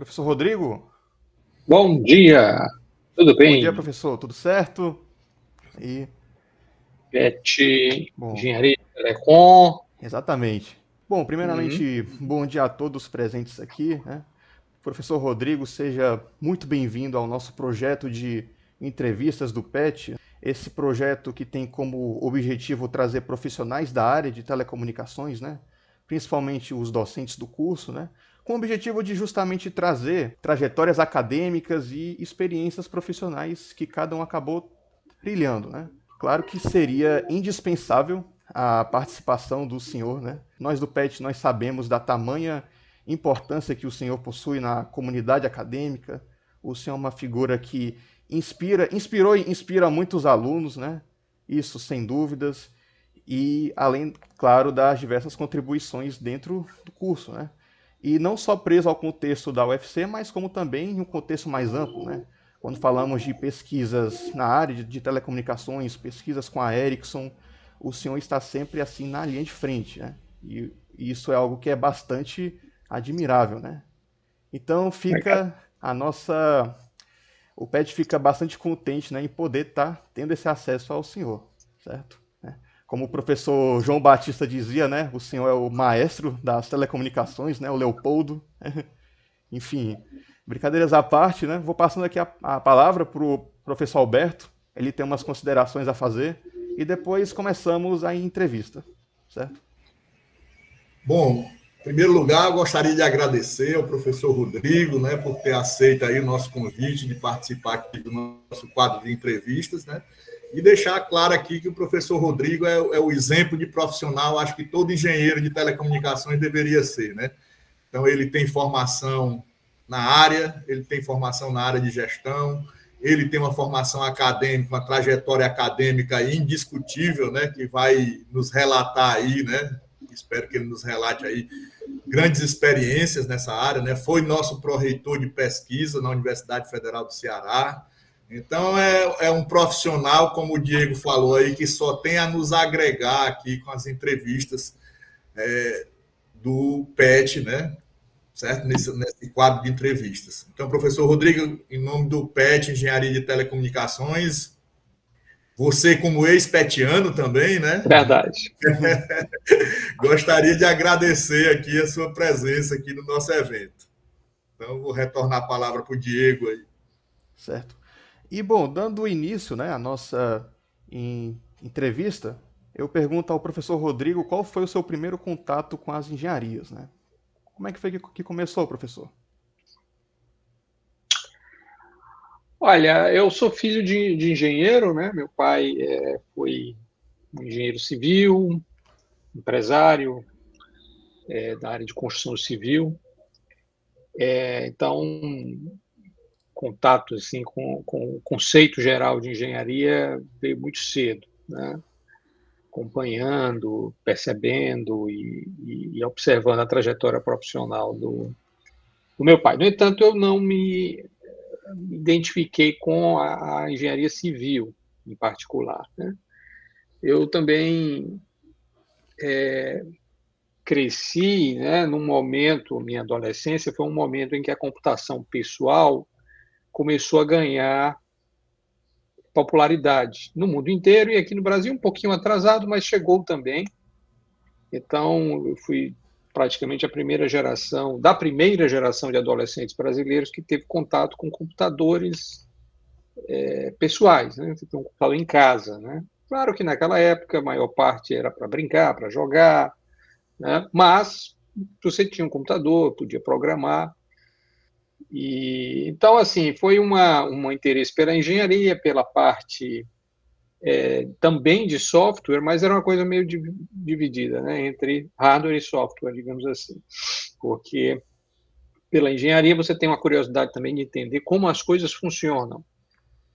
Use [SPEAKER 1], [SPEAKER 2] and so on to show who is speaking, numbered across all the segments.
[SPEAKER 1] Professor Rodrigo?
[SPEAKER 2] Bom dia, tudo
[SPEAKER 1] Bom dia,
[SPEAKER 2] bem?
[SPEAKER 1] professor. Tudo certo? E,
[SPEAKER 2] PET,
[SPEAKER 1] bom,
[SPEAKER 2] Engenharia de Telecom.
[SPEAKER 1] exatamente. Bom,
[SPEAKER 2] Uhum.
[SPEAKER 1] primeiramente, bom dia a todos presentes aqui, né? Professor Rodrigo, seja muito bem-vindo ao nosso projeto de entrevistas do PET. Esse projeto que tem como objetivo trazer profissionais da área de telecomunicações, né? Principalmente os docentes do curso, né? Com o objetivo de justamente trazer trajetórias acadêmicas e experiências profissionais que cada um acabou trilhando, né? Claro que seria indispensável a participação do senhor, né? Nós do PET, nós sabemos da tamanha importância que o senhor possui na comunidade acadêmica. O senhor é uma figura que inspirou e inspira muitos alunos, né? Isso sem dúvidas. E além, claro, das diversas contribuições dentro do curso, né? E não só preso ao contexto da UFC, mas como também em um contexto mais amplo, né? Quando falamos de pesquisas na área de telecomunicações, pesquisas com a Ericsson, o senhor está sempre assim na linha de frente, né? E isso é algo que é bastante admirável, né? Então fica a nossa, o PET fica bastante contente, né, em poder estar tendo esse acesso ao senhor, certo? Como o professor João Batista dizia, né, o senhor é o maestro das telecomunicações, né, o Leopoldo. Enfim, brincadeiras à parte, né? Vou passando aqui a palavra para o professor Alberto. Ele tem umas considerações a fazer e depois começamos a entrevista, certo?
[SPEAKER 3] Bom, em primeiro lugar, eu gostaria de agradecer ao professor Rodrigo, né, por ter aceito aí o nosso convite de participar aqui do nosso quadro de entrevistas, né, e deixar claro aqui que o professor Rodrigo é o exemplo de profissional, acho que todo engenheiro de telecomunicações deveria ser, né. Então, ele tem formação na área, ele tem formação na área de gestão, ele tem uma formação acadêmica, uma trajetória acadêmica indiscutível, né, que vai nos relatar aí, né, espero que ele nos relate aí grandes experiências nessa área, né? Foi nosso pró-reitor de pesquisa na Universidade Federal do Ceará. Então, é um profissional, como o Diego falou aí, que só tem a nos agregar aqui com as entrevistas do PET, né? Certo? Nesse quadro de entrevistas. Então, professor Rodrigo, em nome do PET, Engenharia de Telecomunicações, você como ex-petiano também, né?
[SPEAKER 2] Verdade.
[SPEAKER 3] Gostaria de agradecer aqui a sua presença aqui no nosso evento. Então, vou retornar a palavra para o Diego aí.
[SPEAKER 1] Certo. E bom, dando início, né, à nossa entrevista, eu pergunto ao professor Rodrigo qual foi o seu primeiro contato com as engenharias, né? Como é que foi que começou, professor?
[SPEAKER 2] Olha, eu sou filho de engenheiro, né? Meu pai foi um engenheiro civil, empresário da área de construção civil. Então, contato assim, com o conceito geral de engenharia veio muito cedo, né? Acompanhando, percebendo e observando a trajetória profissional do meu pai. No entanto, eu não me identifiquei com a engenharia civil, em particular, né? Eu também cresci, né, num momento, minha adolescência foi um momento em que a computação pessoal começou a ganhar popularidade no mundo inteiro e aqui no Brasil um pouquinho atrasado, mas chegou também. Então, eu fui praticamente da primeira geração de adolescentes brasileiros que teve contato com computadores pessoais, né? Você tem um computador em casa, né? Claro que naquela época a maior parte era para brincar, para jogar, né? Mas você tinha um computador, podia programar. E então, assim, foi um interesse pela engenharia, pela parte também de software, mas era uma coisa meio dividida, né? Entre hardware e software, digamos assim. Porque pela engenharia você tem uma curiosidade também de entender como as coisas funcionam.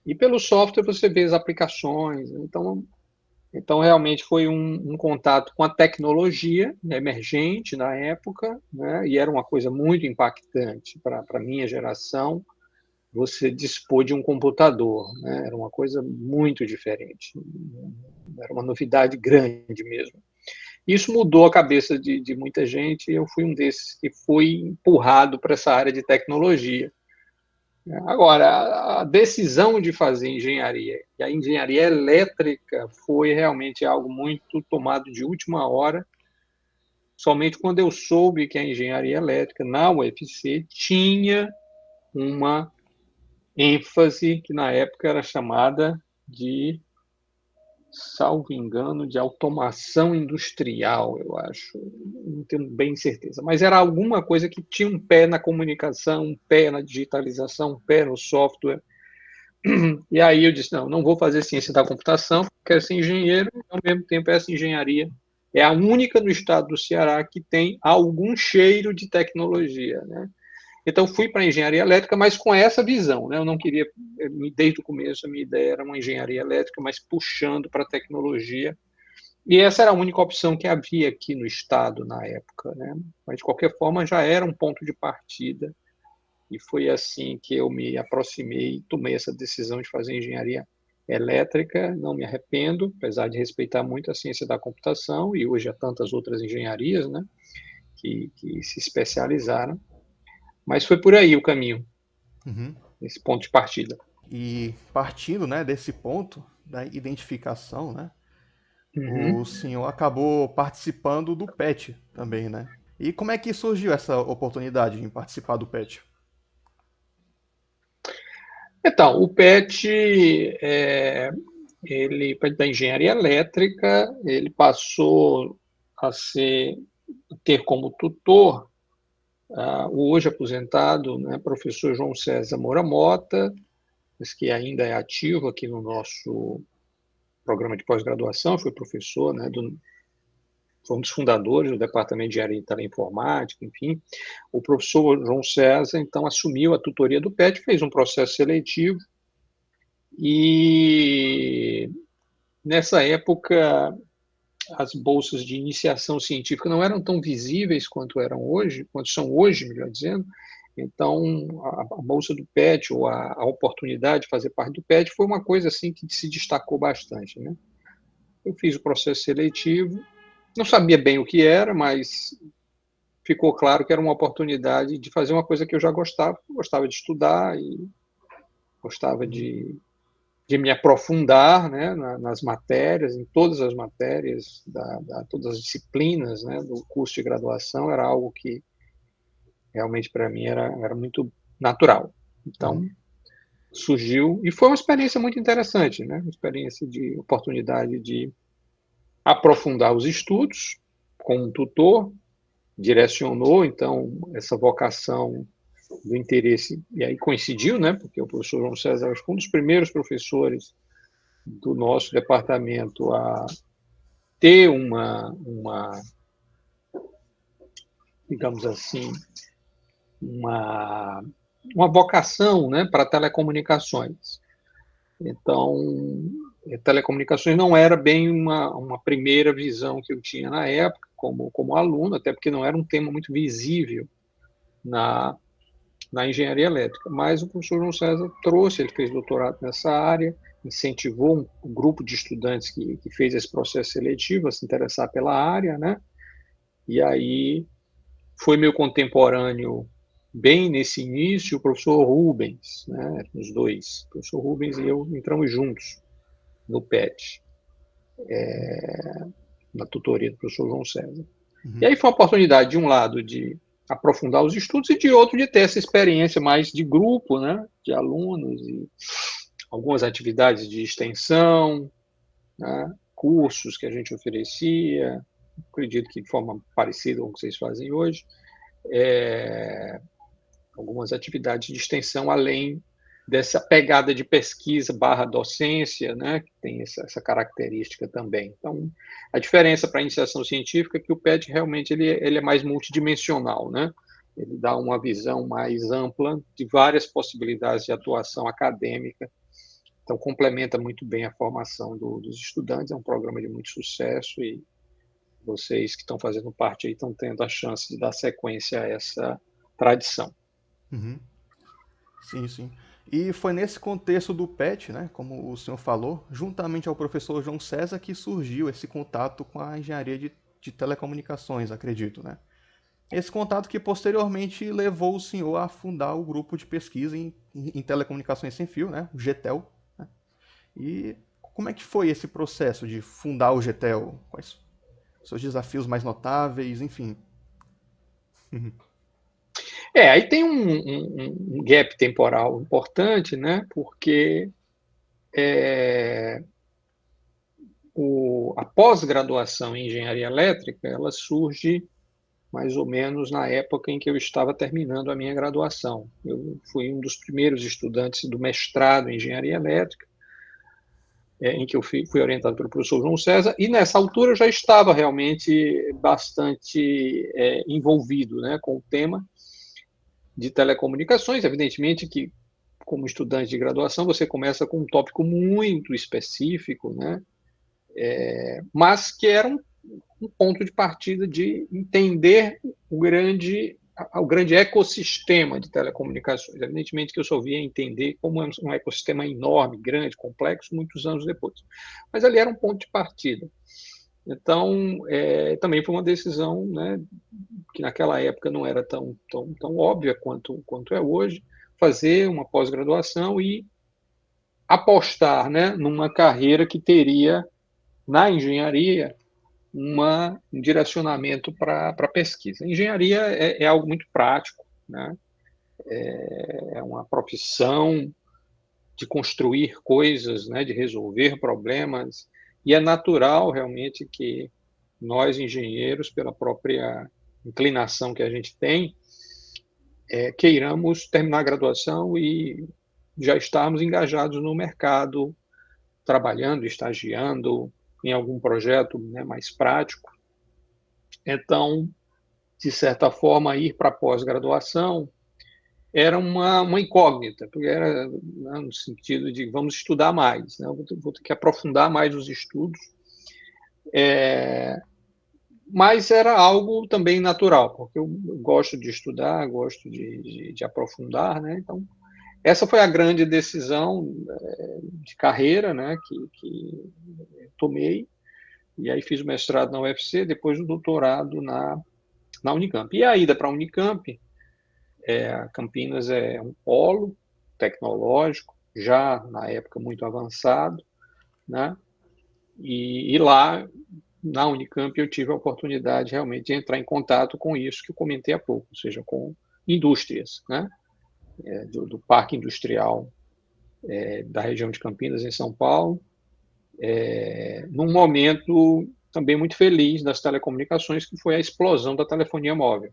[SPEAKER 2] E pelo software você vê as aplicações. Então realmente foi um contato com a tecnologia emergente na época, né? E era uma coisa muito impactante para a minha geração. Você dispor de um computador, né? Era uma coisa muito diferente. Era uma novidade grande mesmo. Isso mudou a cabeça de muita gente, e eu fui um desses que foi empurrado para essa área de tecnologia. Agora, a decisão de fazer engenharia, e a engenharia elétrica foi realmente algo muito tomado de última hora, somente quando eu soube que a engenharia elétrica na UFC tinha uma ênfase que na época era chamada de, salvo engano, de automação industrial, eu acho. Não tenho bem certeza. Mas era alguma coisa que tinha um pé na comunicação, um pé na digitalização, um pé no software. E aí eu disse, não vou fazer ciência da computação, quero ser engenheiro, e ao mesmo tempo essa engenharia é a única no estado do Ceará que tem algum cheiro de tecnologia, né? Então, fui para a engenharia elétrica, mas com essa visão, né? Eu não queria, desde o começo, a minha ideia era uma engenharia elétrica, mas puxando para a tecnologia. E essa era a única opção que havia aqui no estado na época, né? Mas, de qualquer forma, já era um ponto de partida. E foi assim que eu me aproximei e tomei essa decisão de fazer engenharia elétrica. Não me arrependo, apesar de respeitar muito a ciência da computação, e hoje há tantas outras engenharias, né? Que se especializaram. Mas foi por aí o caminho,
[SPEAKER 1] Uhum.
[SPEAKER 2] esse ponto de partida.
[SPEAKER 1] E partindo, né, desse ponto da identificação, né,
[SPEAKER 2] Uhum.
[SPEAKER 1] o senhor acabou participando do PET também, né? E como é que surgiu essa oportunidade em participar do PET?
[SPEAKER 2] Então, o PET, ele da engenharia elétrica, ele passou a ter como tutor o hoje aposentado, né, professor João César Moura Mota, mas que ainda é ativo aqui no nosso programa de pós-graduação, foi professor, né, foi um dos fundadores do Departamento de Engenharia e Teleinformática, enfim. O professor João César, então, assumiu a tutoria do PET, fez um processo seletivo, e nessa época as bolsas de iniciação científica não eram tão visíveis quanto são hoje, melhor dizendo. Então, a bolsa do PET, ou a oportunidade de fazer parte do PET, foi uma coisa assim que se destacou bastante, né? Eu fiz o processo seletivo, não sabia bem o que era, mas ficou claro que era uma oportunidade de fazer uma coisa que eu já gostava de estudar e gostava de me aprofundar, né, nas matérias, em todas as matérias, todas as disciplinas, né, do curso de graduação, era algo que realmente para mim era muito natural. Então,
[SPEAKER 1] Uhum.
[SPEAKER 2] surgiu, e foi uma experiência muito interessante, né, uma experiência de oportunidade de aprofundar os estudos com um tutor, direcionou, então, essa vocação do interesse, e aí coincidiu, né, porque o professor João César foi um dos primeiros professores do nosso departamento a ter digamos assim, uma, uma vocação, né, para telecomunicações. Então, telecomunicações não era bem uma primeira visão que eu tinha na época, como aluno, até porque não era um tema muito visível na engenharia elétrica. Mas o professor João César trouxe, ele fez doutorado nessa área, incentivou um grupo de estudantes que fez esse processo seletivo a se interessar pela área, né? E aí foi meu contemporâneo bem nesse início, o professor Rubens, né? Os dois, o professor Rubens e eu entramos juntos no PET, na tutoria do professor João César. E
[SPEAKER 1] Uhum.
[SPEAKER 2] aí foi uma oportunidade, de um lado, de aprofundar os estudos, e de outro, de ter essa experiência mais de grupo, né? De alunos, e algumas atividades de extensão, né? Cursos que a gente oferecia, acredito que de forma parecida com o que vocês fazem hoje, algumas atividades de extensão além dessa pegada de pesquisa barra docência, né, que tem essa característica também. Então, a diferença para a iniciação científica é que o PET realmente ele é mais multidimensional, né? Ele dá uma visão mais ampla de várias possibilidades de atuação acadêmica. Então, complementa muito bem a formação dos estudantes. É um programa de muito sucesso, e vocês que estão fazendo parte aí estão tendo a chance de dar sequência a essa tradição.
[SPEAKER 1] Uhum. Sim, sim. E foi nesse contexto do PET, né, como o senhor falou, juntamente ao professor João César, que surgiu esse contato com a engenharia de de telecomunicações, acredito, né? Esse contato que posteriormente levou o senhor a fundar o grupo de pesquisa em telecomunicações sem fio, né? O GTEL. Né? E como é que foi esse processo de fundar o GTEL? Quais os seus desafios mais notáveis, enfim?
[SPEAKER 2] Aí tem um gap temporal importante, né? Porque a pós-graduação em engenharia elétrica, ela surge mais ou menos na época em que eu estava terminando a minha graduação. Eu fui um dos primeiros estudantes do mestrado em engenharia elétrica, em que eu fui orientado pelo professor João César, e nessa altura eu já estava realmente bastante envolvido, né, com o tema de telecomunicações. Evidentemente que, como estudante de graduação, você começa com um tópico muito específico, né, mas que era um ponto de partida de entender o grande ecossistema de telecomunicações. Evidentemente que eu só via entender como é um ecossistema enorme, grande, complexo, muitos anos depois. Mas ali era um ponto de partida. Então, também foi uma decisão, né, que naquela época não era tão óbvia quanto é hoje, fazer uma pós-graduação e apostar, né, numa carreira que teria, na engenharia, um direcionamento para pesquisa. Engenharia é algo muito prático, né? É uma profissão de construir coisas, né? De resolver problemas, e é natural realmente que nós, engenheiros, pela própria inclinação que a gente tem, queiramos terminar a graduação e já estarmos engajados no mercado, trabalhando, estagiando em algum projeto, né, mais prático. Então, de certa forma, ir para a pós-graduação era uma incógnita, porque era, né, no sentido de vamos estudar mais, né? Vou ter que aprofundar mais os estudos, mas era algo também natural, porque eu gosto de estudar, gosto de aprofundar, né? Então, essa foi a grande decisão de carreira, né, que tomei, e aí fiz o mestrado na UFC, depois o doutorado na Unicamp. E a ida para a Unicamp, Campinas é um polo tecnológico, já na época muito avançado, né? E lá, na Unicamp, eu tive a oportunidade realmente de entrar em contato com isso que eu comentei há pouco, ou seja, com indústrias, né? Do parque industrial da região de Campinas, em São Paulo, num momento também muito feliz das telecomunicações, que foi a explosão da telefonia móvel.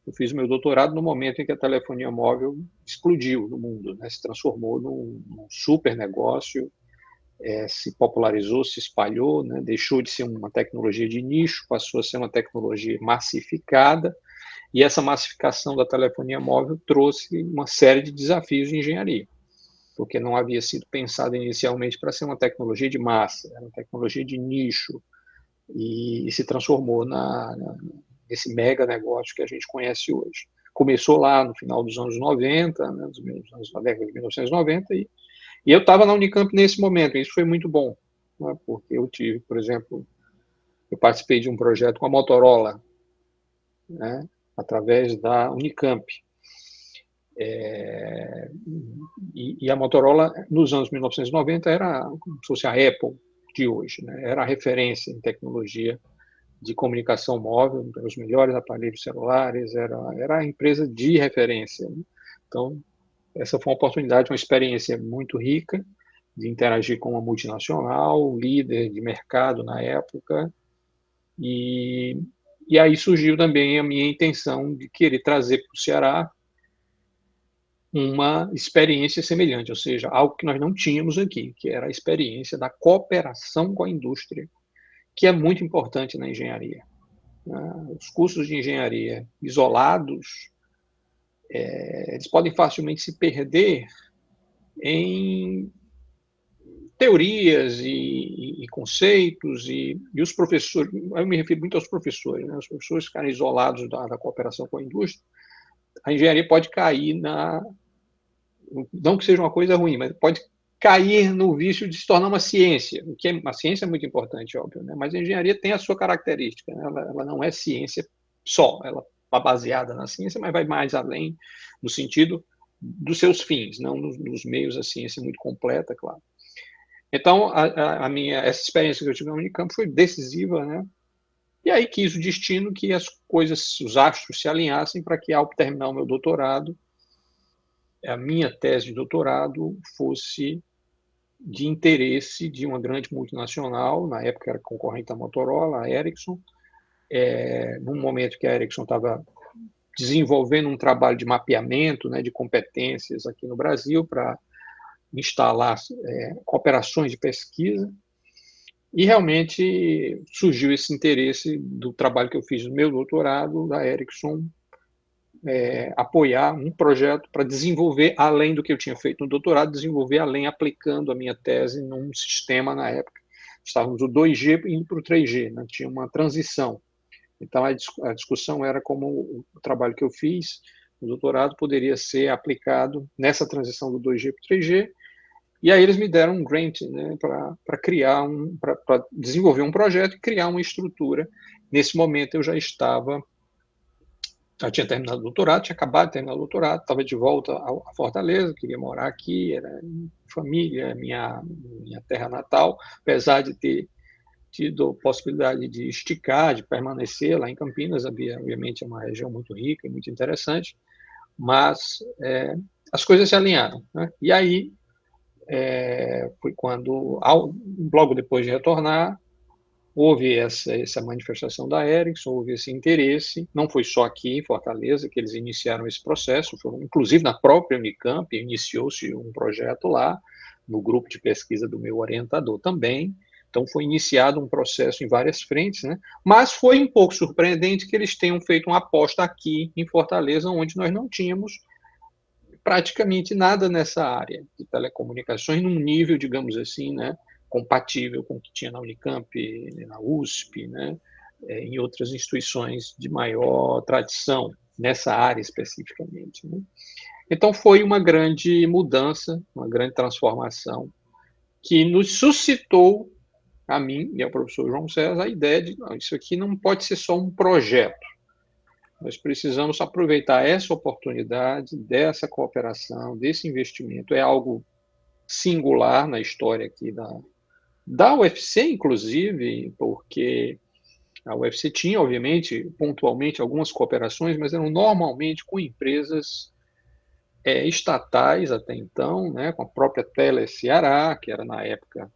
[SPEAKER 2] Eu fiz o meu doutorado no momento em que a telefonia móvel explodiu no mundo, né? Se transformou num super negócio, se popularizou, se espalhou, né? Deixou de ser uma tecnologia de nicho, passou a ser uma tecnologia massificada, e essa massificação da telefonia móvel trouxe uma série de desafios de engenharia, porque não havia sido pensada inicialmente para ser uma tecnologia de massa, era uma tecnologia de nicho, e se transformou nesse mega negócio que a gente conhece hoje. Começou lá no final dos anos 90, né, na década de 1990, e eu estava na Unicamp nesse momento, e isso foi muito bom, né, porque eu tive, por exemplo, eu participei de um projeto com a Motorola, né, através da Unicamp. E a Motorola, nos anos 1990, era como se fosse a Apple de hoje, né, era a referência em tecnologia de comunicação móvel, os melhores aparelhos celulares, era a empresa de referência. Né? Então, essa foi uma oportunidade, uma experiência muito rica de interagir com uma multinacional, líder de mercado na época, e aí surgiu também a minha intenção de querer trazer para o Ceará uma experiência semelhante, ou seja, algo que nós não tínhamos aqui, que era a experiência da cooperação com a indústria, que é muito importante na engenharia. Os cursos de engenharia isolados, eles podem facilmente se perder em teorias e conceitos, e os professores, eu me refiro muito aos professores, né? Os professores ficarem isolados da cooperação com a indústria, a engenharia pode cair não que seja uma coisa ruim, mas pode cair no vício de se tornar uma ciência, o que uma ciência é muito importante, óbvio, né? Mas a engenharia tem a sua característica, né? Ela não é ciência só, ela está baseada na ciência, mas vai mais além no sentido dos seus fins, não nos meios. A ciência é muito completa, claro. Então, essa experiência que eu tive na Unicamp foi decisiva, né? E aí quis o destino que as coisas, os astros se alinhassem para que, ao terminar o meu doutorado, a minha tese de doutorado fosse de interesse de uma grande multinacional, na época era concorrente da Motorola, a Ericsson, num momento que a Ericsson estava desenvolvendo um trabalho de mapeamento, né, de competências aqui no Brasil para instalar cooperações de pesquisa, e realmente surgiu esse interesse do trabalho que eu fiz no meu doutorado, da Ericsson, apoiar um projeto para desenvolver, além do que eu tinha feito no doutorado, desenvolver além, aplicando a minha tese num sistema na época. Estávamos do 2G indo para o 3G, né? Tinha uma transição. Então, a discussão era como o trabalho que eu fiz no doutorado poderia ser aplicado nessa transição do 2G para o 3G, e aí eles me deram um grant, né, para criar para desenvolver um projeto e criar uma estrutura. Nesse momento eu já tinha terminado o doutorado, tinha acabado de terminar o doutorado, estava de volta a Fortaleza, queria morar aqui, era família, minha terra natal, apesar de ter tido possibilidade de esticar, de permanecer lá em Campinas, obviamente é uma região muito rica e muito interessante, mas as coisas se alinharam, né? E aí foi quando, logo depois de retornar, houve essa manifestação da Ericsson, houve esse interesse, não foi só aqui em Fortaleza que eles iniciaram esse processo, inclusive na própria Unicamp, iniciou-se um projeto lá, no grupo de pesquisa do meu orientador também. Então, foi iniciado um processo em várias frentes, né? Mas foi um pouco surpreendente que eles tenham feito uma aposta aqui em Fortaleza, onde nós não tínhamos praticamente nada nessa área de telecomunicações, num nível, digamos assim, né, compatível com o que tinha na Unicamp, na USP, né, em outras instituições de maior tradição nessa área especificamente, né? Então, foi uma grande mudança, uma grande transformação, que nos suscitou, a mim e ao professor João César, a ideia de, não, isso aqui não pode ser só um projeto. Nós precisamos aproveitar essa oportunidade, dessa cooperação, desse investimento. É algo singular na história aqui da UFC, inclusive, porque a UFC tinha, obviamente, pontualmente, algumas cooperações, mas eram normalmente com empresas estatais até então, né, com a própria Tele Ceará, que era na época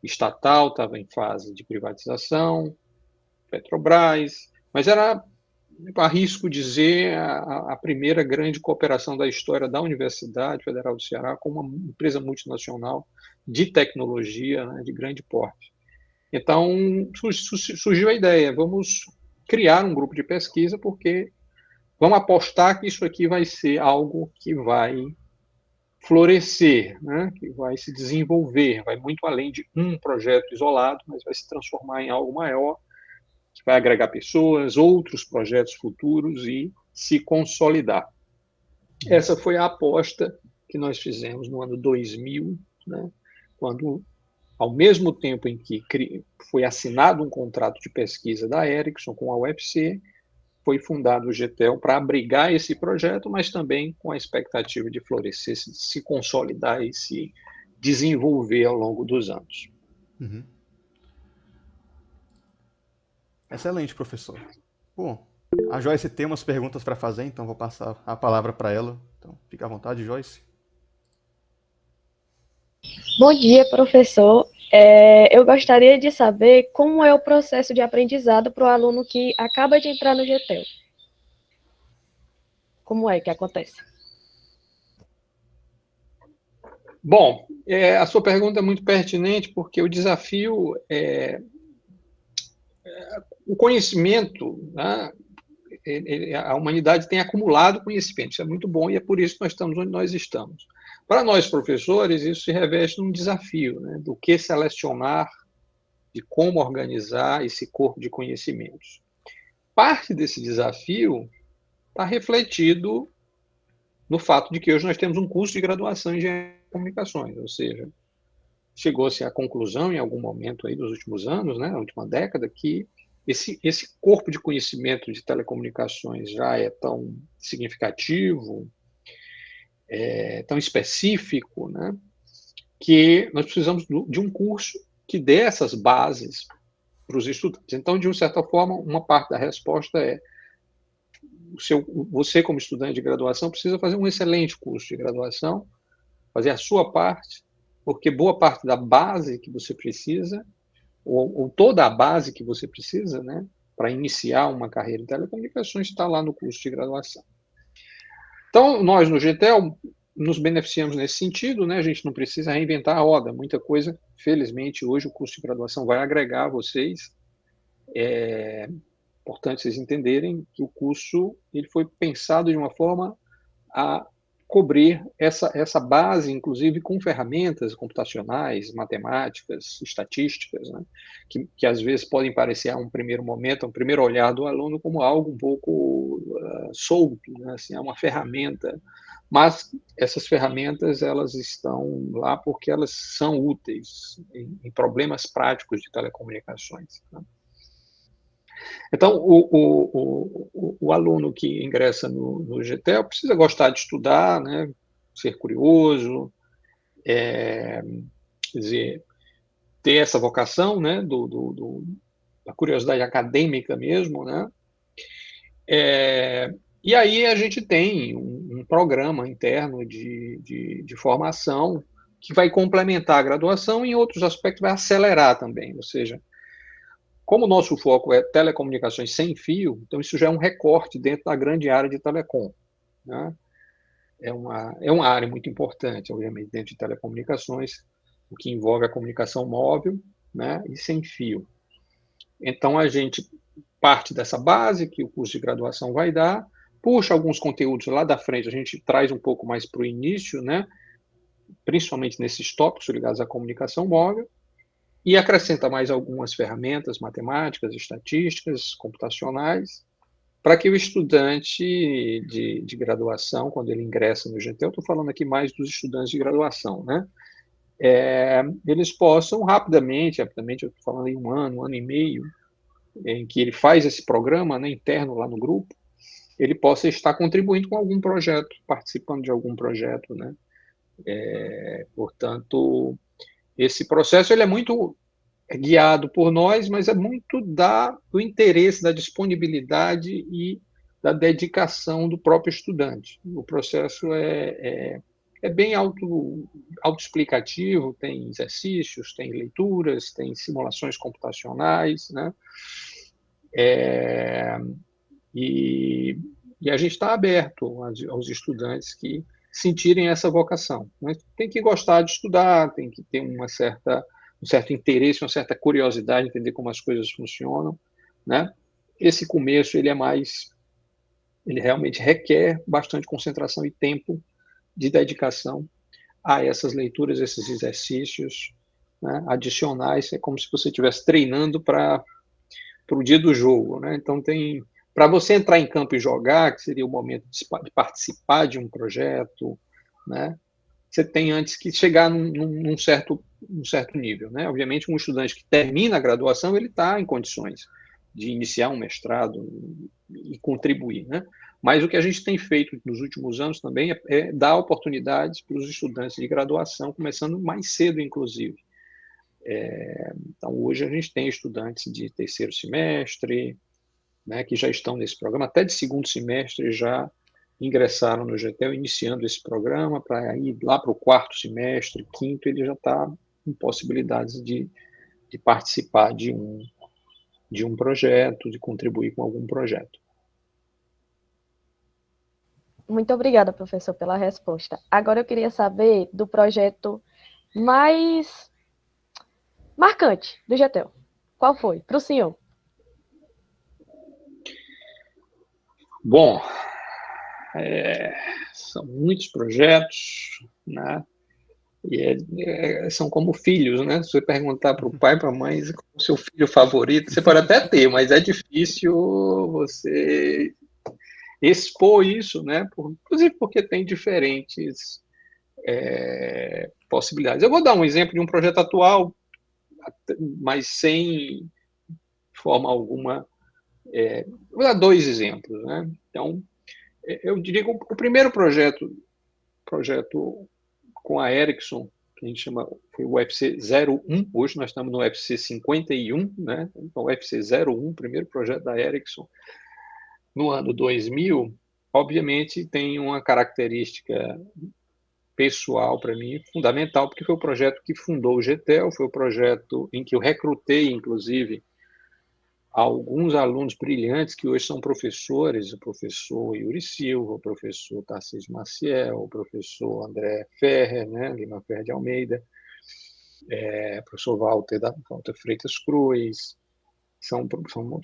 [SPEAKER 2] estatal, estava em fase de privatização, Petrobras, mas era, arrisco dizer, a primeira grande cooperação da história da Universidade Federal do Ceará com uma empresa multinacional de tecnologia, né, de grande porte. Então, surgiu a ideia, vamos criar um grupo de pesquisa, porque vamos apostar que isso aqui vai ser algo que vai florescer, né, que vai se desenvolver, vai muito além de um projeto isolado, mas vai se transformar em algo maior, que vai agregar pessoas, outros projetos futuros e se consolidar. Essa foi a aposta que nós fizemos no ano 2000, né, quando, ao mesmo tempo em que foi assinado um contrato de pesquisa da Ericsson com a UFC, foi fundado o GTEL para abrigar esse projeto, mas também com a expectativa de florescer, se consolidar e se desenvolver ao longo dos anos.
[SPEAKER 1] Uhum. Excelente, professor. Bom, a Joyce tem umas perguntas para fazer, então vou passar a palavra para ela. Então, fica à vontade, Joyce.
[SPEAKER 4] Bom dia, professor. Eu gostaria de saber como é o processo de aprendizado para o aluno que acaba de entrar no GTEL. Como é que acontece?
[SPEAKER 2] Bom, a sua pergunta é muito pertinente, porque o desafio o conhecimento, né, a humanidade tem acumulado conhecimento, isso é muito bom e é por isso que nós estamos onde nós estamos. Para nós, professores, isso se reveste num desafio, né, do que selecionar, de como organizar esse corpo de conhecimentos. Parte desse desafio está refletido no fato de que hoje nós temos um curso de graduação em engenharia de comunicações, ou seja, chegou-se à conclusão, em algum momento aí dos últimos anos, né, na última década, que esse corpo de conhecimento de telecomunicações já é tão significativo, tão específico, né, que nós precisamos de um curso que dê essas bases para os estudantes. Então, de uma certa forma, uma parte da resposta é você, como estudante de graduação, precisa fazer um excelente curso de graduação, fazer a sua parte, porque boa parte da base que você precisa, ou toda a base que você precisa, né, para iniciar uma carreira em telecomunicações, está lá no curso de graduação. Então, nós, no GTEL, nos beneficiamos nesse sentido, né? A gente não precisa reinventar a roda, muita coisa, felizmente, hoje o curso de graduação vai agregar a vocês. É importante vocês entenderem que o curso ele foi pensado de uma forma a cobrir essa base, inclusive com ferramentas computacionais, matemáticas, estatísticas, né? que às vezes podem parecer a um primeiro momento, a um primeiro olhar do aluno como algo um pouco solto, né? Assim, é uma ferramenta, mas essas ferramentas elas estão lá porque elas são úteis em problemas práticos de telecomunicações, né? Então, o aluno que ingressa no GTEL precisa gostar de estudar, né, ser curioso, quer dizer, ter essa vocação, né, da curiosidade acadêmica mesmo, né? E aí a gente tem um programa interno de formação que vai complementar a graduação e em outros aspectos vai acelerar também, ou seja, como o nosso foco é telecomunicações sem fio, então isso já é um recorte dentro da grande área de telecom, né? É uma área muito importante, obviamente, dentro de telecomunicações, o que envolve a comunicação móvel, né, e sem fio. Então, a gente parte dessa base que o curso de graduação vai dar, puxa alguns conteúdos lá da frente, a gente traz um pouco mais para o início, né, principalmente nesses tópicos ligados à comunicação móvel, e acrescenta mais algumas ferramentas matemáticas, estatísticas, computacionais, para que o estudante de graduação, quando ele ingressa no GT, eu estou falando aqui mais dos estudantes de graduação, né? Eles possam rapidamente, eu estou falando em um ano e meio, em que ele faz esse programa, né, interno lá no grupo, ele possa estar contribuindo com algum projeto, participando de algum projeto, né? Portanto, esse processo ele é muito guiado por nós, mas é muito do interesse, da disponibilidade e da dedicação do próprio estudante. O processo é bem autoexplicativo, tem exercícios, tem leituras, tem simulações computacionais, né? E a gente está aberto aos estudantes que sentirem essa vocação, né? Tem que gostar de estudar, tem que ter um certo interesse, uma certa curiosidade, entender como as coisas funcionam, né? Esse começo ele realmente requer bastante concentração e tempo de dedicação a essas leituras, esses exercícios, né, adicionais. É como se você estivesse treinando para o dia do jogo, né? Então para você entrar em campo e jogar, que seria o momento de participar de um projeto, né? Você tem antes que chegar num certo nível, né? Obviamente, um estudante que termina a graduação, ele está em condições de iniciar um mestrado e contribuir, né? Mas o que a gente tem feito nos últimos anos também é dar oportunidades para os estudantes de graduação, começando mais cedo, inclusive. Então, hoje a gente tem estudantes de terceiro semestre, né, que já estão nesse programa, até de segundo semestre já ingressaram no GTEL, iniciando esse programa, para ir lá para o quarto semestre, quinto, ele já está com possibilidades de participar de um projeto, de contribuir com algum projeto.
[SPEAKER 4] Muito obrigada, professor, pela resposta. Agora eu queria saber do projeto mais marcante do GTEL. Qual foi? Para o senhor.
[SPEAKER 2] Bom, são muitos projetos, né? E são como filhos, né? Se você perguntar para o pai, para a mãe, qual é o seu filho favorito, você pode até ter, mas é difícil você expor isso, né? Inclusive porque tem diferentes possibilidades. Eu vou dar um exemplo de um projeto atual, mas sem forma alguma. Vou dar 2 exemplos, né? Então, eu diria que o primeiro projeto com a Ericsson, que a gente chama, foi o UFC 01, hoje nós estamos no UFC 51, né? Então, o UFC 01, primeiro projeto da Ericsson, no ano 2000, obviamente tem uma característica pessoal para mim, fundamental, porque foi o projeto que fundou o GTEL, foi o projeto em que eu recrutei, inclusive, alguns alunos brilhantes que hoje são professores, o professor Yuri Silva, o professor Tarcísio Maciel, o professor André Ferrer, né, Lima Ferrer de Almeida, o professor Walter Freitas Cruz,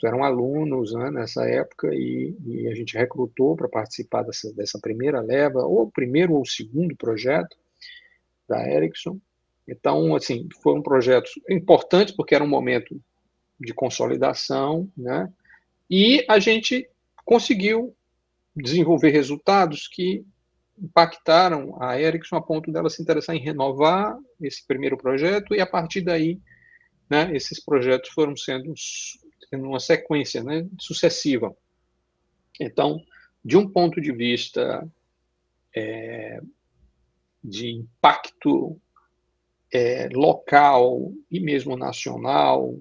[SPEAKER 2] eram alunos, né, nessa época, e a gente recrutou para participar dessa primeira leva, ou o primeiro ou o segundo projeto da Ericsson. Então, assim, foi um projeto importante, porque era um momento de consolidação, né? E a gente conseguiu desenvolver resultados que impactaram a Ericsson a ponto dela se interessar em renovar esse primeiro projeto, e a partir daí, né, esses projetos foram sendo uma sequência, né, sucessiva. Então, de um ponto de vista de impacto local e mesmo nacional,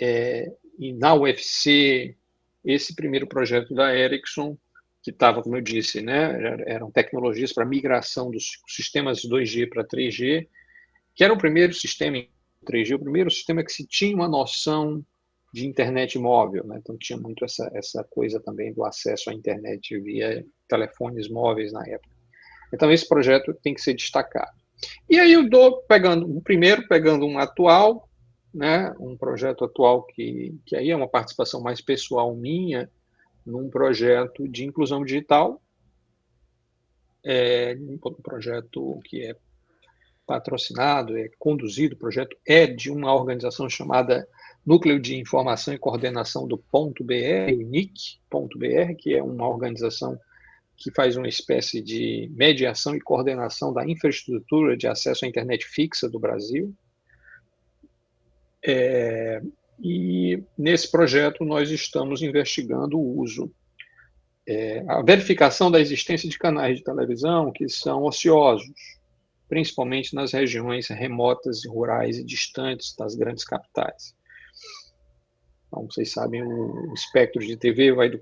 [SPEAKER 2] e na UFC, esse primeiro projeto da Ericsson, que estava, como eu disse, né, eram tecnologias para migração dos sistemas 2G para 3G, que era o primeiro sistema em 3G, o primeiro sistema que se tinha uma noção de internet móvel, né? Então tinha muito essa coisa também do acesso à internet via telefones móveis na época. Então esse projeto tem que ser destacado. E aí eu dou, pegando um atual, né, um projeto atual que aí é uma participação mais pessoal minha, num projeto de inclusão digital, um projeto que é patrocinado, conduzido, o projeto é de uma organização chamada Núcleo de Informação e Coordenação do .br, NIC.br, que é uma organização que faz uma espécie de mediação e coordenação da infraestrutura de acesso à internet fixa do Brasil. E nesse projeto nós estamos investigando o uso, a verificação da existência de canais de televisão que são ociosos, principalmente nas regiões remotas, rurais e distantes das grandes capitais. Então, vocês sabem, o espectro de TV vai do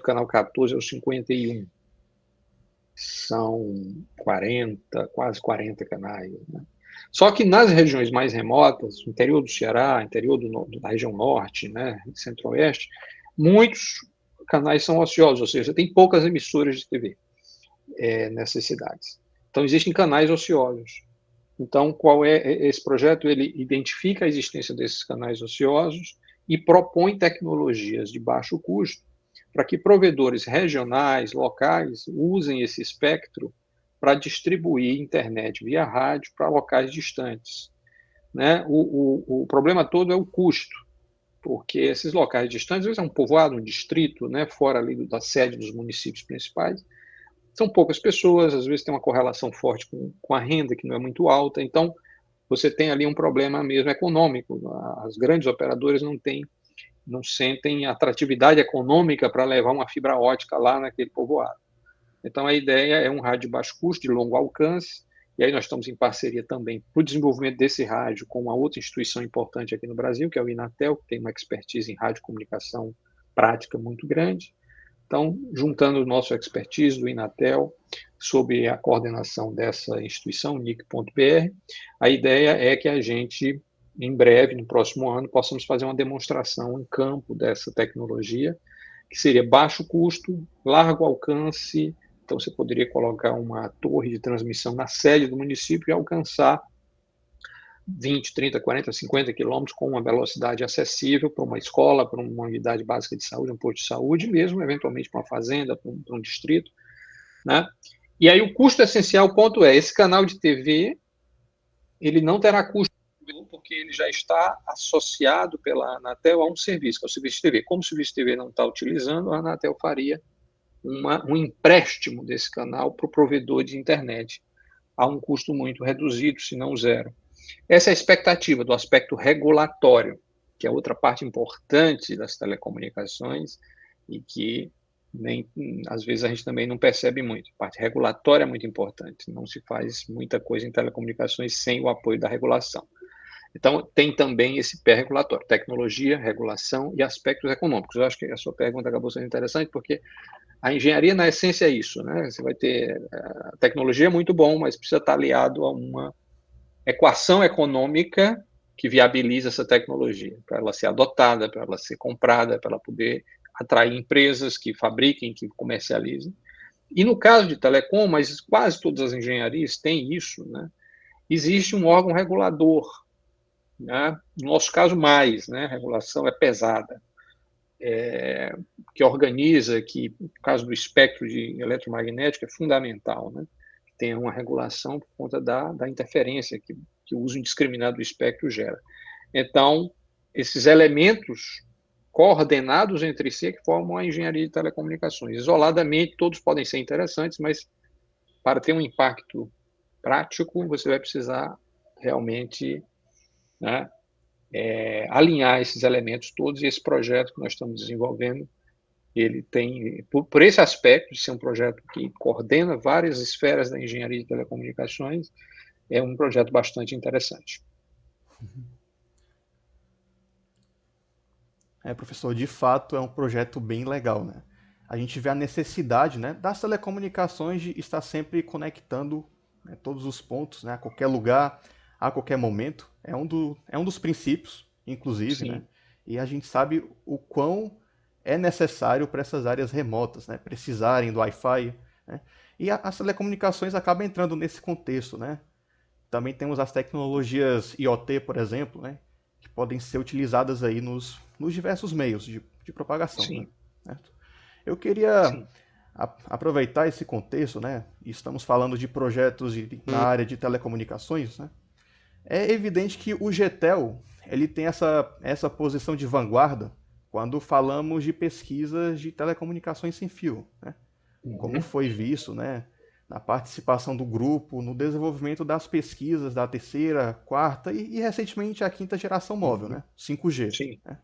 [SPEAKER 2] canal 14 ao 51. São 40, quase 40 canais, né? Só que nas regiões mais remotas, interior do Ceará, interior da região norte, né, centro-oeste, muitos canais são ociosos, ou seja, tem poucas emissoras de TV nessas cidades. Então, existem canais ociosos. Então, qual é esse projeto? Ele identifica a existência desses canais ociosos e propõe tecnologias de baixo custo para que provedores regionais, locais, usem esse espectro para distribuir internet via rádio para locais distantes, né? O problema todo é o custo, porque esses locais distantes, às vezes é um povoado, um distrito, né, fora ali da sede dos municípios principais, são poucas pessoas, às vezes tem uma correlação forte com a renda, que não é muito alta, então você tem ali um problema mesmo econômico. As grandes operadoras não sentem atratividade econômica para levar uma fibra ótica lá naquele povoado. Então a ideia é um rádio de baixo custo, de longo alcance, e aí nós estamos em parceria também para o desenvolvimento desse rádio com uma outra instituição importante aqui no Brasil, que é o Inatel, que tem uma expertise em radiocomunicação prática muito grande. Então, juntando o nosso expertise do Inatel, sob a coordenação dessa instituição, NIC.br, a ideia é que a gente, em breve, no próximo ano, possamos fazer uma demonstração em campo dessa tecnologia, que seria baixo custo, largo alcance. Então, você poderia colocar uma torre de transmissão na sede do município e alcançar 20, 30, 40, 50 quilômetros com uma velocidade acessível para uma escola, para uma unidade básica de saúde, um posto de saúde, mesmo eventualmente para uma fazenda, para um distrito, né? E aí o custo essencial, o ponto é, esse canal de TV, ele não terá custo, porque ele já está associado pela Anatel a um serviço, que é o serviço de TV. Como o serviço de TV não está utilizando, a Anatel faria um empréstimo desse canal para o provedor de internet a um custo muito reduzido, se não zero. Essa é a expectativa do aspecto regulatório, que é outra parte importante das telecomunicações e que às vezes a gente também não percebe muito. A parte regulatória é muito importante, não se faz muita coisa em telecomunicações sem o apoio da regulação. Então, tem também esse pé regulatório, tecnologia, regulação e aspectos econômicos. Eu acho que a sua pergunta acabou sendo interessante, porque a engenharia, na essência, é isso, né? Você vai ter... A tecnologia é muito bom, mas precisa estar aliado a uma equação econômica que viabiliza essa tecnologia, para ela ser adotada, para ela ser comprada, para ela poder atrair empresas que fabriquem, que comercializem. E no caso de telecom, mas quase todas as engenharias têm isso, né? Existe um órgão regulador, né? No nosso caso, mais, né? A regulação é pesada, que organiza, que no caso do espectro de eletromagnético é fundamental, né? Tem uma regulação por conta da interferência que o uso indiscriminado do espectro gera. Então, esses elementos coordenados entre si que formam a engenharia de telecomunicações. Isoladamente, todos podem ser interessantes, mas para ter um impacto prático, você vai precisar realmente, né, alinhar esses elementos todos, e esse projeto que nós estamos desenvolvendo, ele tem, por esse aspecto de ser um projeto que coordena várias esferas da engenharia de telecomunicações, é um projeto bastante interessante.
[SPEAKER 1] Professor, de fato é um projeto bem legal, né? A gente vê a necessidade, né, das telecomunicações de estar sempre conectando, né, todos os pontos, né, a qualquer lugar, a qualquer momento. É um dos princípios, inclusive, né?
[SPEAKER 2] Sim.
[SPEAKER 1] E a gente sabe o quão é necessário para essas áreas remotas, né, precisarem do Wi-Fi, né? E as telecomunicações acabam entrando nesse contexto, né? Também temos as tecnologias IoT, por exemplo, né, que podem ser utilizadas aí nos diversos meios de propagação, né?
[SPEAKER 2] Sim,
[SPEAKER 1] Certo? Eu queria
[SPEAKER 2] sim.
[SPEAKER 1] aproveitar esse contexto, né? E estamos falando de projetos na área de telecomunicações, né? É evidente que o GTEL ele tem essa posição de vanguarda quando falamos de pesquisas de telecomunicações sem fio, né? Como foi visto, né, na participação do grupo no desenvolvimento das pesquisas da terceira, quarta e recentemente a quinta geração móvel, né, 5G.
[SPEAKER 2] Sim.
[SPEAKER 1] Né?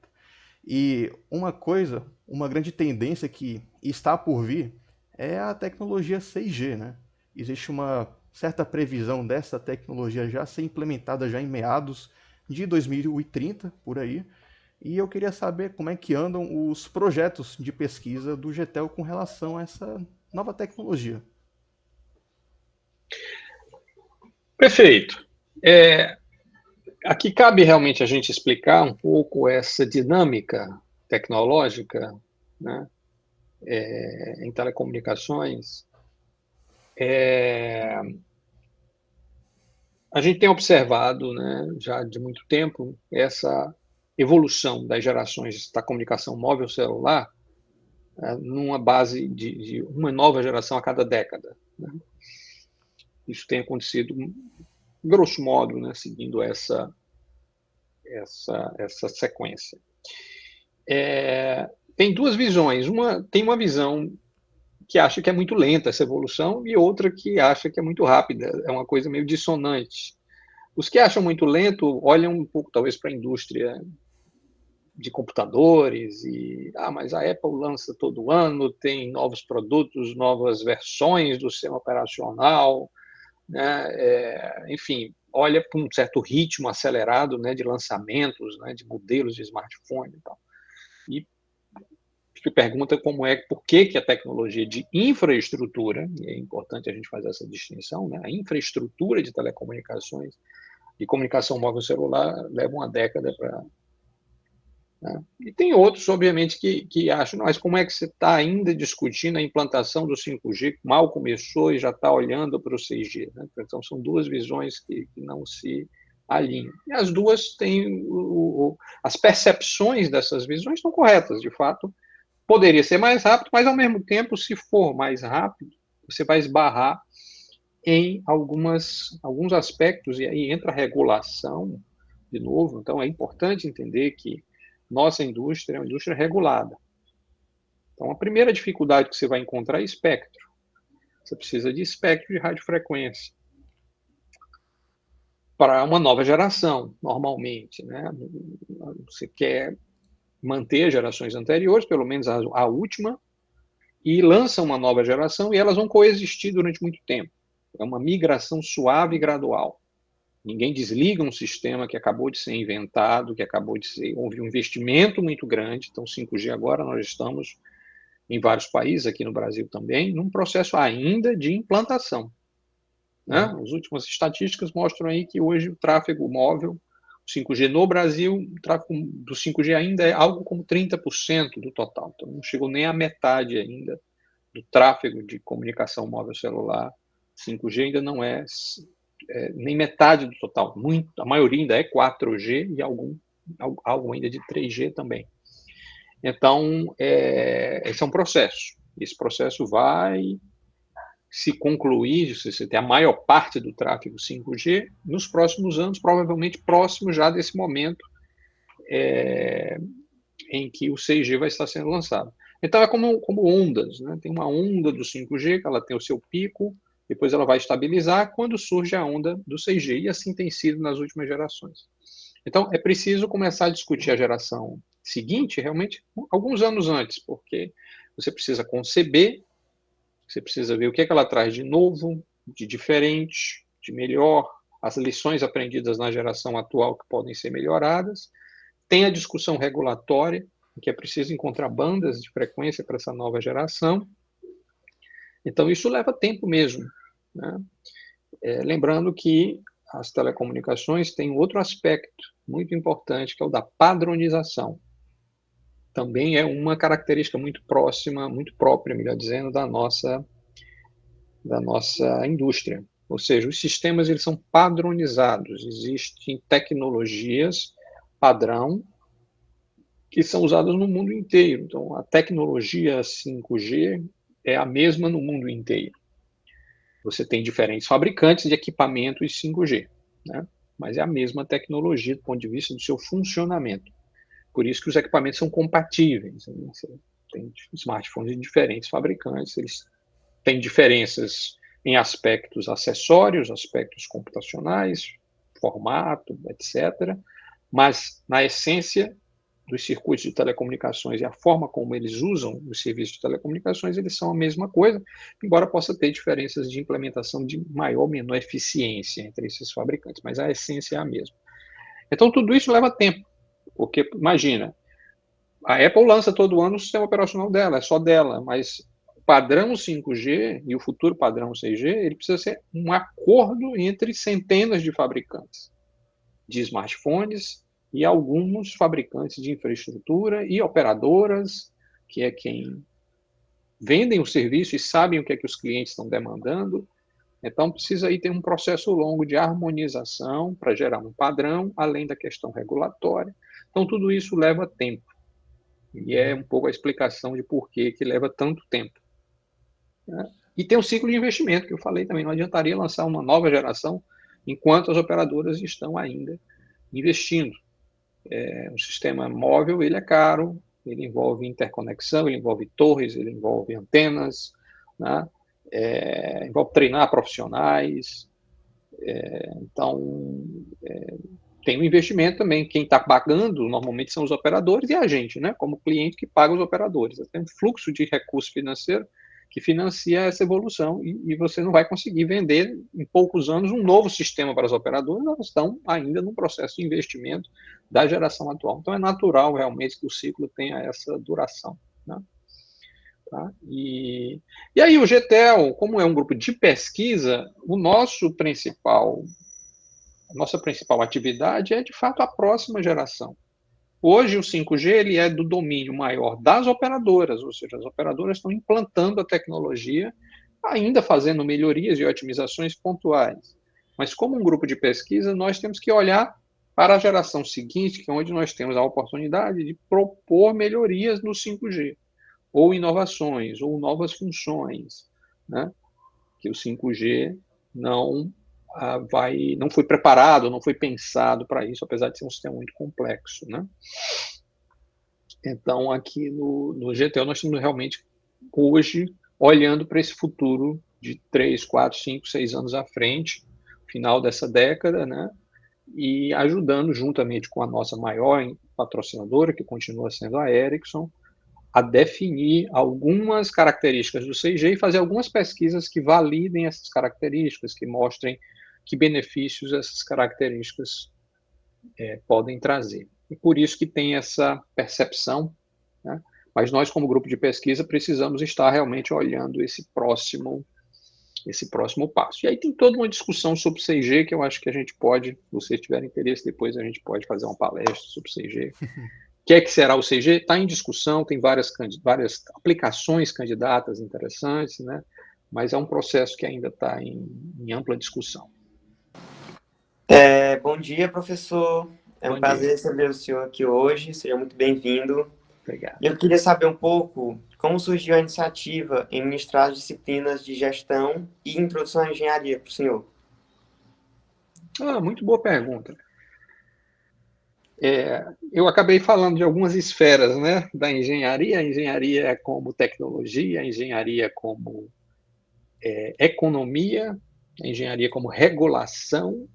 [SPEAKER 1] E uma grande tendência que está por vir é a tecnologia 6G, né? Existe uma certa previsão dessa tecnologia já ser implementada já em meados de 2030, por aí. E eu queria saber como é que andam os projetos de pesquisa do GTEL com relação a essa nova tecnologia.
[SPEAKER 2] Perfeito. Aqui cabe realmente a gente explicar um pouco essa dinâmica tecnológica, né, em telecomunicações. A gente tem observado, né, já de muito tempo, essa evolução das gerações da comunicação móvel celular, numa base de uma nova geração a cada década, né? Isso tem acontecido, grosso modo, né, seguindo essa sequência. Tem duas visões. Tem uma visão que acha que é muito lenta essa evolução e outra que acha que é muito rápida. É uma coisa meio dissonante. Os que acham muito lento olham um pouco, talvez, para a indústria de computadores mas a Apple lança todo ano, tem novos produtos, novas versões do sistema operacional, né? Enfim, olha para um certo ritmo acelerado, né, de lançamentos, né, de modelos de smartphone e tal. E se pergunta por que a tecnologia de infraestrutura, e é importante a gente fazer essa distinção, né, a infraestrutura de telecomunicações, de comunicação móvel celular, leva uma década para... Né? E tem outros, obviamente, que acham, mas como é que você está ainda discutindo a implantação do 5G, mal começou e já está olhando para o 6G? Né? Então, são duas visões que não se alinham. E as duas têm... as percepções dessas visões estão corretas, de fato. Poderia ser mais rápido, mas, ao mesmo tempo, se for mais rápido, você vai esbarrar em alguns aspectos, e aí entra a regulação, de novo. Então, é importante entender que nossa indústria é uma indústria regulada. Então, a primeira dificuldade que você vai encontrar é espectro. Você precisa de espectro de radiofrequência para uma nova geração, normalmente, né? Você quer manter as gerações anteriores, pelo menos a última, e lança uma nova geração e elas vão coexistir durante muito tempo. É uma migração suave e gradual. Ninguém desliga um sistema que acabou de ser inventado, que acabou de ser... Houve um investimento muito grande, então 5G agora nós estamos em vários países, aqui no Brasil também, num processo ainda de implantação. Né? As últimas estatísticas mostram aí que hoje o tráfego móvel, o 5G no Brasil, o tráfego do 5G ainda é algo como 30% do total. Então não chegou nem à metade ainda do tráfego de comunicação móvel celular. 5G ainda não é nem metade do total. A maioria ainda é 4G e algo ainda de 3G também. Então, esse é um processo. Esse processo vai se concluir, se você tem a maior parte do tráfego 5G, nos próximos anos, provavelmente próximo já desse momento em que o 6G vai estar sendo lançado. Então, é como ondas, né? Tem uma onda do 5G, que ela tem o seu pico, depois ela vai estabilizar quando surge a onda do 6G, e assim tem sido nas últimas gerações. Então, é preciso começar a discutir a geração seguinte, realmente, alguns anos antes, porque você precisa conceber, você precisa ver o que é que ela traz de novo, de diferente, de melhor, as lições aprendidas na geração atual que podem ser melhoradas. Tem a discussão regulatória, que é preciso encontrar bandas de frequência para essa nova geração. Então, isso leva tempo mesmo, né? Lembrando que as telecomunicações têm outro aspecto muito importante, que é o da padronização. Também é uma característica muito próxima, muito própria, melhor dizendo, da nossa indústria. Ou seja, os sistemas eles são padronizados. Existem tecnologias padrão que são usadas no mundo inteiro. Então, a tecnologia 5G é a mesma no mundo inteiro. Você tem diferentes fabricantes de equipamentos 5G, né? Mas é a mesma tecnologia do ponto de vista do seu funcionamento. Por isso que os equipamentos são compatíveis. Né? Você tem smartphones de diferentes fabricantes, eles têm diferenças em aspectos acessórios, aspectos computacionais, formato, etc. Mas, na essência dos circuitos de telecomunicações e a forma como eles usam os serviços de telecomunicações, eles são a mesma coisa, embora possa ter diferenças de implementação de maior ou menor eficiência entre esses fabricantes, mas a essência é a mesma. Então, tudo isso leva tempo, porque, imagina, a Apple lança todo ano o sistema operacional dela, é só dela, mas o padrão 5G e o futuro padrão 6G, ele precisa ser um acordo entre centenas de fabricantes de smartphones e alguns fabricantes de infraestrutura e operadoras, que é quem vendem o serviço e sabem o que é que os clientes estão demandando. Então, precisa aí ter um processo longo de harmonização para gerar um padrão, além da questão regulatória. Então, tudo isso leva tempo. E é um pouco a explicação de por que leva tanto tempo. Né? E tem o ciclo de investimento, que eu falei também. Não adiantaria lançar uma nova geração enquanto as operadoras estão ainda investindo. O sistema móvel ele é caro, ele envolve interconexão, ele envolve torres, ele envolve antenas, né? Envolve treinar profissionais. Então, tem um investimento também. Quem está pagando normalmente são os operadores e a gente, né? Como cliente que paga os operadores. Tem um fluxo de recurso financeiro que financia essa evolução e você não vai conseguir vender em poucos anos um novo sistema para as operadoras, elas estão ainda no processo de investimento da geração atual. Então, é natural realmente que o ciclo tenha essa duração. Né? Tá? E aí o GTEL, como é um grupo de pesquisa, a nossa principal atividade é, de fato, a próxima geração. Hoje, o 5G ele é do domínio maior das operadoras, ou seja, as operadoras estão implantando a tecnologia, ainda fazendo melhorias e otimizações pontuais. Mas, como um grupo de pesquisa, nós temos que olhar para a geração seguinte, que é onde nós temos a oportunidade de propor melhorias no 5G, ou inovações, ou novas funções, né? Que o 5G não foi preparado, não foi pensado para isso, apesar de ser um sistema muito complexo, né? Então, aqui no GTO, nós estamos realmente, hoje, olhando para esse futuro de 3, 4, 5, 6 anos à frente, final dessa década, né? E ajudando, juntamente com a nossa maior patrocinadora, que continua sendo a Ericsson, a definir algumas características do 6G e fazer algumas pesquisas que validem essas características, que mostrem que benefícios essas características podem trazer. E por isso que tem essa percepção, né? Mas nós, como grupo de pesquisa, precisamos estar realmente olhando esse próximo passo. E aí tem toda uma discussão sobre 6G que eu acho que a gente pode, se você tiver interesse, depois a gente pode fazer uma palestra sobre 6G. O que será o 6G? Está em discussão, tem várias aplicações candidatas interessantes, né? Mas é um processo que ainda está em ampla discussão.
[SPEAKER 5] Bom dia, professor. É um prazer receber o senhor aqui hoje. Seja muito bem-vindo.
[SPEAKER 2] Obrigado.
[SPEAKER 5] Eu queria saber um pouco como surgiu a iniciativa em ministrar as disciplinas de gestão e introdução à engenharia para o senhor.
[SPEAKER 2] Muito boa pergunta. Eu acabei falando de algumas esferas, né, da engenharia. A engenharia como tecnologia, a engenharia como economia, a engenharia como regulação,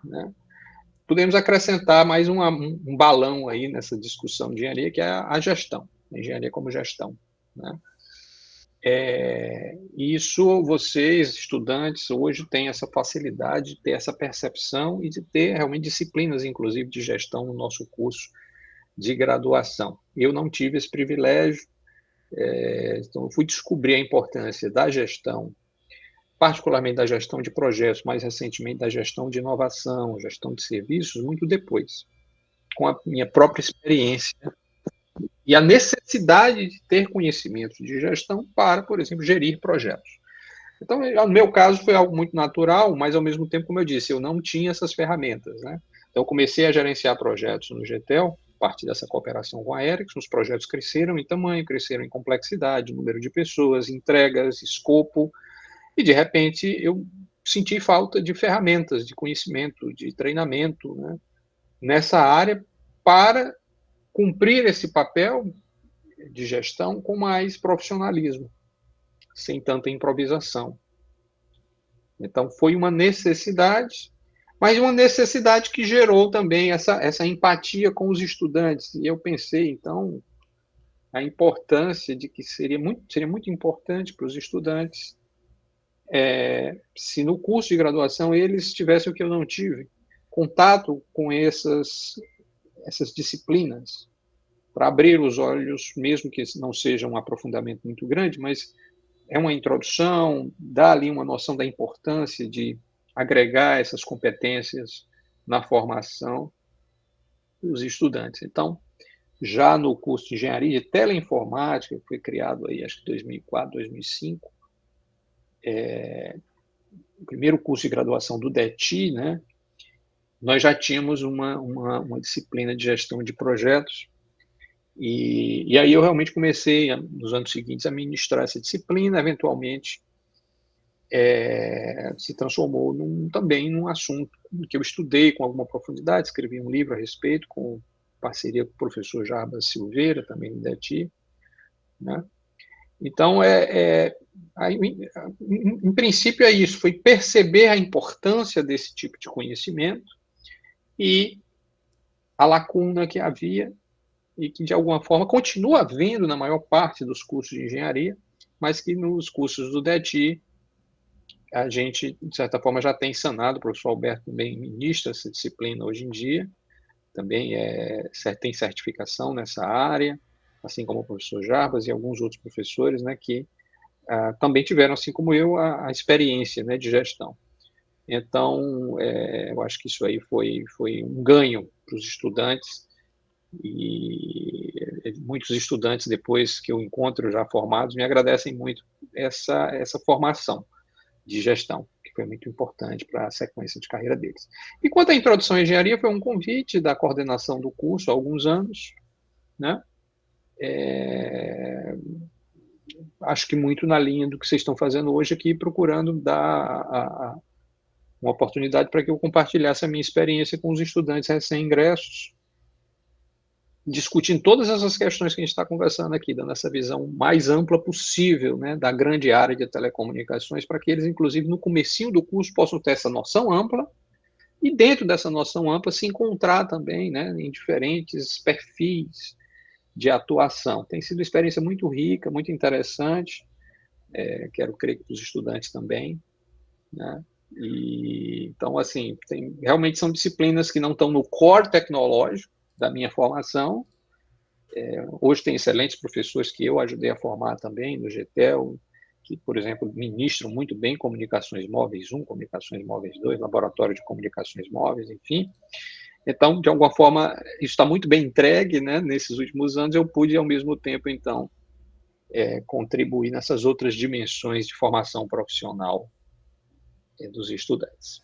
[SPEAKER 2] né? Podemos acrescentar mais um balão aí nessa discussão de engenharia, que é a gestão, a engenharia como gestão, né? Isso, vocês, estudantes, hoje têm essa facilidade de ter essa percepção e de ter realmente disciplinas, inclusive, de gestão no nosso curso de graduação. Eu não tive esse privilégio, então eu fui descobrir a importância da gestão, particularmente da gestão de projetos, mais recentemente da gestão de inovação, gestão de serviços, muito depois, com a minha própria experiência e a necessidade de ter conhecimento de gestão para, por exemplo, gerir projetos. Então, no meu caso, foi algo muito natural, mas, ao mesmo tempo, como eu disse, eu não tinha essas ferramentas, né? Então, eu comecei a gerenciar projetos no GTEL, a partir dessa cooperação com a Ericsson. Os projetos cresceram em tamanho, cresceram em complexidade, número de pessoas, entregas, escopo, e, de repente, eu senti falta de ferramentas, de conhecimento, de treinamento, né, nessa área para cumprir esse papel de gestão com mais profissionalismo, sem tanta improvisação. Então, foi uma necessidade, mas uma necessidade que gerou também essa empatia com os estudantes. E eu pensei, então, a importância de que seria muito importante para os estudantes se no curso de graduação eles tivessem o que eu não tive, contato com essas disciplinas, para abrir os olhos, mesmo que não seja um aprofundamento muito grande, mas é uma introdução, dá ali uma noção da importância de agregar essas competências na formação dos estudantes. Então, já no curso de engenharia de teleinformática, que foi criado aí, acho que 2004, 2005, o primeiro curso de graduação do DETI, né, nós já tínhamos uma disciplina de gestão de projetos, e aí eu realmente comecei, nos anos seguintes, a ministrar essa disciplina, eventualmente se transformou também num assunto que eu estudei com alguma profundidade, escrevi um livro a respeito, com parceria com o professor Jarbas Silveira, também do DETI, né? Então, em princípio é isso, foi perceber a importância desse tipo de conhecimento e a lacuna que havia e que, de alguma forma, continua havendo na maior parte dos cursos de engenharia, mas que nos cursos do DETI a gente, de certa forma, já tem sanado. O professor Alberto também ministra essa disciplina hoje em dia, também tem certificação nessa área, assim como o professor Jarbas e alguns outros professores, né, que também tiveram, assim como eu, a experiência, né, de gestão. Então, eu acho que isso aí foi um ganho para os estudantes, e muitos estudantes, depois que eu encontro já formados, me agradecem muito essa formação de gestão, que foi muito importante para a sequência de carreira deles. E quanto à introdução à engenharia, foi um convite da coordenação do curso há alguns anos, né? Acho que muito na linha do que vocês estão fazendo hoje aqui, procurando dar uma oportunidade para que eu compartilhasse a minha experiência com os estudantes recém-ingressos, discutindo todas essas questões que a gente está conversando aqui, dando essa visão mais ampla possível, né, da grande área de telecomunicações, para que eles, inclusive, no comecinho do curso, possam ter essa noção ampla e, dentro dessa noção ampla, se encontrar também, né, em diferentes perfis de atuação. Tem sido uma experiência muito rica, muito interessante, quero crer que para os estudantes também, né? E, então, assim, realmente são disciplinas que não estão no core tecnológico da minha formação. Hoje tem excelentes professores que eu ajudei a formar também no GTEL, que, por exemplo, ministram muito bem comunicações móveis 1, comunicações móveis 2, laboratório de comunicações móveis, enfim. Então, de alguma forma, isso está muito bem entregue, né? Nesses últimos anos, eu pude, ao mesmo tempo, então, contribuir nessas outras dimensões de formação profissional dos estudantes.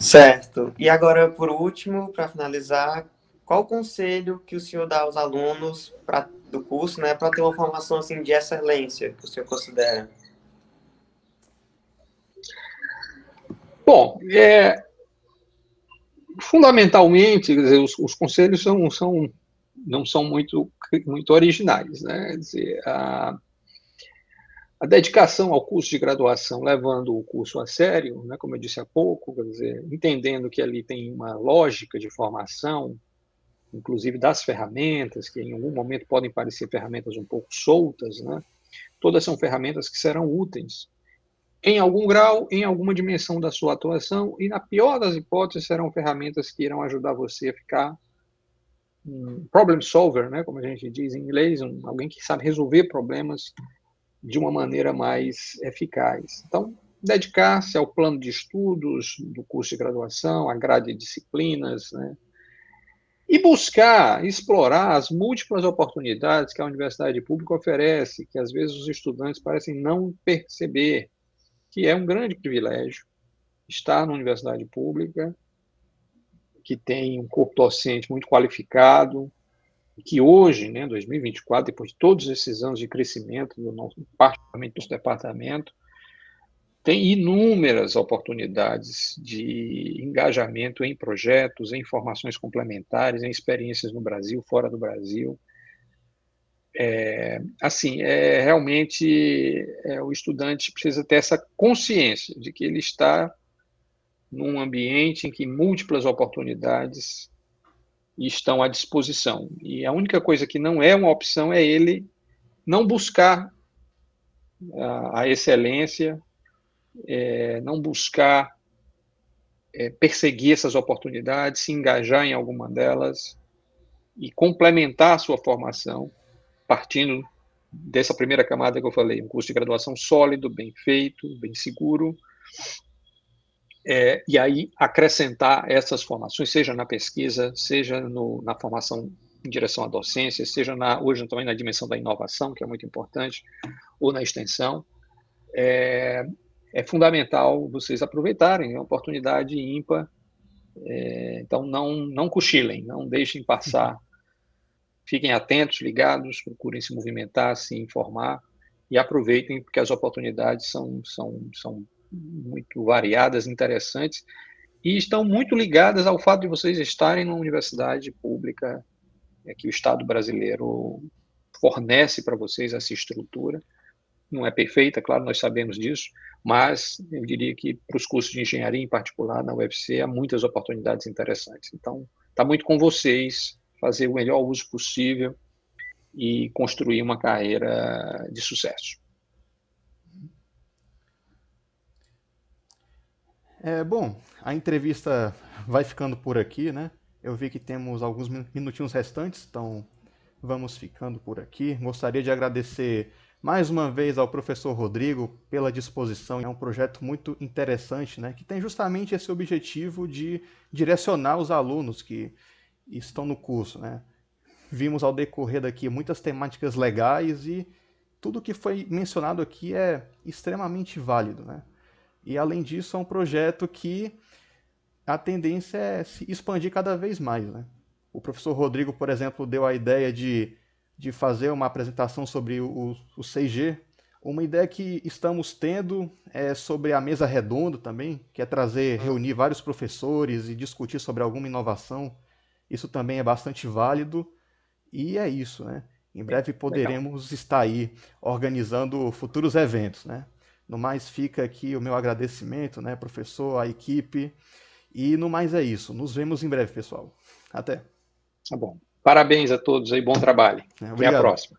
[SPEAKER 5] Certo. E agora, por último, para finalizar, qual o conselho que o senhor dá aos alunos do curso, né, para ter uma formação assim de excelência que o senhor considera?
[SPEAKER 2] Bom, fundamentalmente, quer dizer, os conselhos não são muito originais, né? Quer dizer, a dedicação ao curso de graduação, levando o curso a sério, né, como eu disse há pouco, quer dizer, entendendo que ali tem uma lógica de formação, inclusive das ferramentas, que em algum momento podem parecer ferramentas um pouco soltas, né? Todas são ferramentas que serão úteis em algum grau, em alguma dimensão da sua atuação, e na pior das hipóteses serão ferramentas que irão ajudar você a ficar um problem solver, né, como a gente diz em inglês, alguém que sabe resolver problemas de uma maneira mais eficaz. Então, dedicar-se ao plano de estudos do curso de graduação, à grade de disciplinas, né, e buscar explorar as múltiplas oportunidades que a universidade pública oferece, que às vezes os estudantes parecem não perceber, que é um grande privilégio estar na universidade pública, que tem um corpo docente muito qualificado, que hoje, né, 2024, depois de todos esses anos de crescimento, particularmente do nosso departamento, tem inúmeras oportunidades de engajamento em projetos, em formações complementares, em experiências no Brasil, fora do Brasil. Assim, realmente o estudante precisa ter essa consciência de que ele está num ambiente em que múltiplas oportunidades estão à disposição. E a única coisa que não é uma opção é ele não buscar a excelência, não buscar perseguir essas oportunidades, se engajar em alguma delas e complementar a sua formação, partindo dessa primeira camada que eu falei, um curso de graduação sólido, bem feito, bem seguro, e aí acrescentar essas formações, seja na pesquisa, seja na formação em direção à docência, seja hoje também na dimensão da inovação, que é muito importante, ou na extensão. É fundamental vocês aproveitarem a oportunidade ímpar, então não cochilem, não deixem passar, fiquem atentos, ligados, procurem se movimentar, se informar e aproveitem, porque as oportunidades são muito variadas, interessantes, e estão muito ligadas ao fato de vocês estarem numa universidade pública que o Estado brasileiro fornece para vocês essa estrutura. Não é perfeita, claro, nós sabemos disso, mas eu diria que para os cursos de engenharia, em particular, na UFC, há muitas oportunidades interessantes. Então, está muito com vocês fazer o melhor uso possível e construir uma carreira de sucesso.
[SPEAKER 1] Bom, a entrevista vai ficando por aqui, né? Eu vi que temos alguns minutinhos restantes, então vamos ficando por aqui. Gostaria de agradecer mais uma vez ao professor Rodrigo pela disposição. É um projeto muito interessante, né? Que tem justamente esse objetivo de direcionar os alunos que estão no curso, né? Vimos ao decorrer daqui muitas temáticas legais e tudo que foi mencionado aqui é extremamente válido, né? E, além disso, é um projeto que a tendência é se expandir cada vez mais, né? O professor Rodrigo, por exemplo, deu a ideia de fazer uma apresentação sobre o 6G, Uma ideia que estamos tendo é sobre a mesa redonda também, que é reunir vários professores e discutir sobre alguma inovação. Isso também é bastante válido e é isso, né? Em breve
[SPEAKER 2] Legal.
[SPEAKER 1] poderemos estar aí organizando futuros eventos, né? No mais fica aqui o meu agradecimento, né, professor, à equipe. E no mais é isso. Nos vemos em breve, pessoal. Até.
[SPEAKER 2] Tá bom. Parabéns a todos aí, bom trabalho. Até a
[SPEAKER 1] Obrigado.
[SPEAKER 2] próxima.